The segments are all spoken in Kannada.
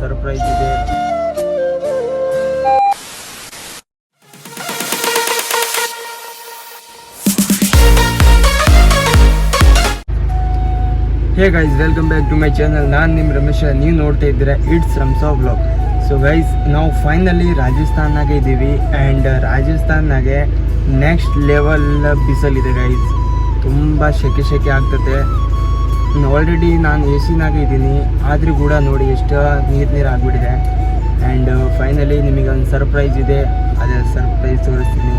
ಸರ್ಪ್ರೈಸ್ ಇದೆ. Hey guys, welcome back to my channel. ನಾನು ನಿಮ್ಮ ರಮೇಶ್. ನೀವು ನೋಡ್ತಾ ಇದ್ದೀರಾ it's Ramsa vlog. So guys, ನಾವು ಫೈನಲಿ ರಾಜಸ್ಥಾನಾಗೆ ಇದ್ದೀವಿ. ಆ್ಯಂಡ್ ರಾಜಸ್ಥಾನಾಗೆ ನೆಕ್ಸ್ಟ್ ಲೆವೆಲ್ ಬಿಸಿಲಿದೆ ಗೈಸ್. ತುಂಬ ಸೆಕೆ ಆಗ್ತದೆ. ಆಲ್ರೆಡಿ ನಾನು ಎ ಸಿನಾಗೆ ಇದ್ದೀನಿ, ಆದರೂ ಕೂಡ ನೋಡಿ ಎಷ್ಟು ನೀರು ಆಗಿಬಿಟ್ಟಿದೆ. ಆ್ಯಂಡ್ ಫೈನಲಿ ನಿಮಗೊಂದು ಸರ್ಪ್ರೈಸ್ ಇದೆ, ಅದೇ ಸರ್ಪ್ರೈಸ್ ತೋರಿಸ್ತೀನಿ.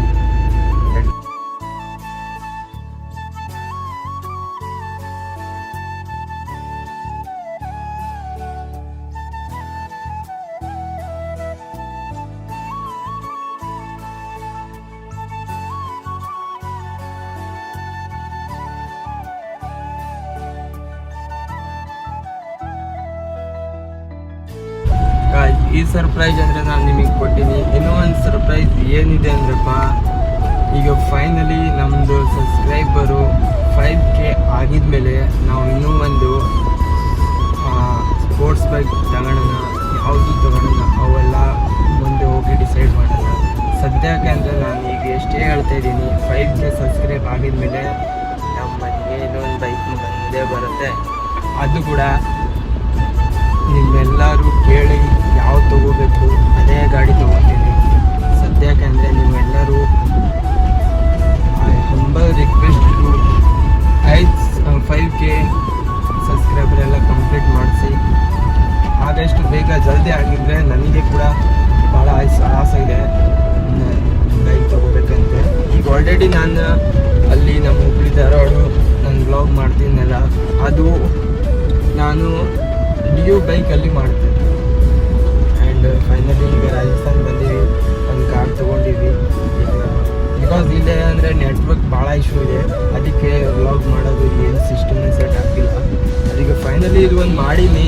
ಈ ಸರ್ಪ್ರೈಸ್ ಅಂದರೆ ನಾನು ನಿಮಗೆ ಕೊಟ್ಟಿನಿ. ಇನ್ನೂ ಒಂದು ಸರ್ಪ್ರೈಸ್ ಏನಿದೆ ಅಂದ್ರಪ್ಪ, ಈಗ ಫೈನಲಿ ನಮ್ಮದು ಸಬ್ಸ್ಕ್ರೈಬರು 5K ಆಗಿದ್ಮೇಲೆ ನಾವು ಇನ್ನೂ ಒಂದು ಸ್ಪೋರ್ಟ್ಸ್ ಬೈಕ್ ತಗೊಳ್ಳೋಣ. ಯಾವುದು ತಗೊಳ್ಳೋಣ ಅವೆಲ್ಲ ಮುಂದೆ ಹೋಗಿ ಡಿಸೈಡ್ ಮಾಡೋಣ. ಸದ್ಯಕ್ಕೆ ಅಂದರೆ ನಾನು ಈಗ ಎಷ್ಟೇ ಹೇಳ್ತಾ ಇದ್ದೀನಿ, 5K ಸಬ್ಸ್ಕ್ರೈಬ್ ಆಗಿದ್ಮೇಲೆ ನಮ್ಮ ಮನೆಗೆ ಇನ್ನೊಂದು ಬೈಕ್ ಬಂದೇ ಬರುತ್ತೆ. ಅದು ಕೂಡ ನಿಮ್ಮೆಲ್ಲರೂ ಕೇಳಿ ಯಾವ ತೊಗೋಬೇಕು ಅದೇ ಗಾಡಿ ತೊಗೊತೀನಿ. ಸದ್ಯಕ್ಕೆ ಅಂದರೆ ನೀವೆಲ್ಲರೂ ಹಂಬಲ್ ರಿಕ್ವೆಸ್ಟ್ 5K ಸಬ್ಸ್ಕ್ರೈಬರೆಲ್ಲ ಕಂಪ್ಲೀಟ್ ಮಾಡಿಸಿ. ಆದಷ್ಟು ಬೇಗ ಜಲ್ದಿ ಆಗಿದ್ದರೆ ನನಗೆ ಕೂಡ ಭಾಳ ಆಸೆ ಇದೆ ಬೈಕ್ ತೊಗೋಬೇಕಂತೆ. ಈಗ ಆಲ್ರೆಡಿ ನಾನು ಅಲ್ಲಿ ನಮ್ಮ ಹುಬ್ಳಿ ಧಾರವಾಡ ನಾನು ಬ್ಲಾಗ್ ಮಾಡ್ತೀನಲ್ಲ, ಅದು ನಾನು ಡಿಯೋ ಬೈಕಲ್ಲಿ ಮಾಡ್ತೇನೆ. ಆ್ಯಂಡ್ ಫೈನಲಿ ಈಗ ರಾಜಸ್ಥಾನ ಬಂದೀವಿ, ಒಂದು ಕಾರ್ ತೊಗೊಂಡಿದ್ವಿ. ಈಗ ಬಿಕಾಸ್ ಇಲ್ಲೇ ಅಂದರೆ ನೆಟ್ವರ್ಕ್ ಭಾಳ ಇಶ್ಯೂ ಇದೆ, ಅದಕ್ಕೆ ವ್ಲಾಗ್ ಮಾಡೋದು ಏನು ಸಿಸ್ಟಮ್ನೇ ಸೆಟ್ ಆಗ್ತಿಲ್ಲ. ಅದಕ್ಕೆ ಫೈನಲಿ ಇದು ಒಂದು ಮಾಡೀನಿ.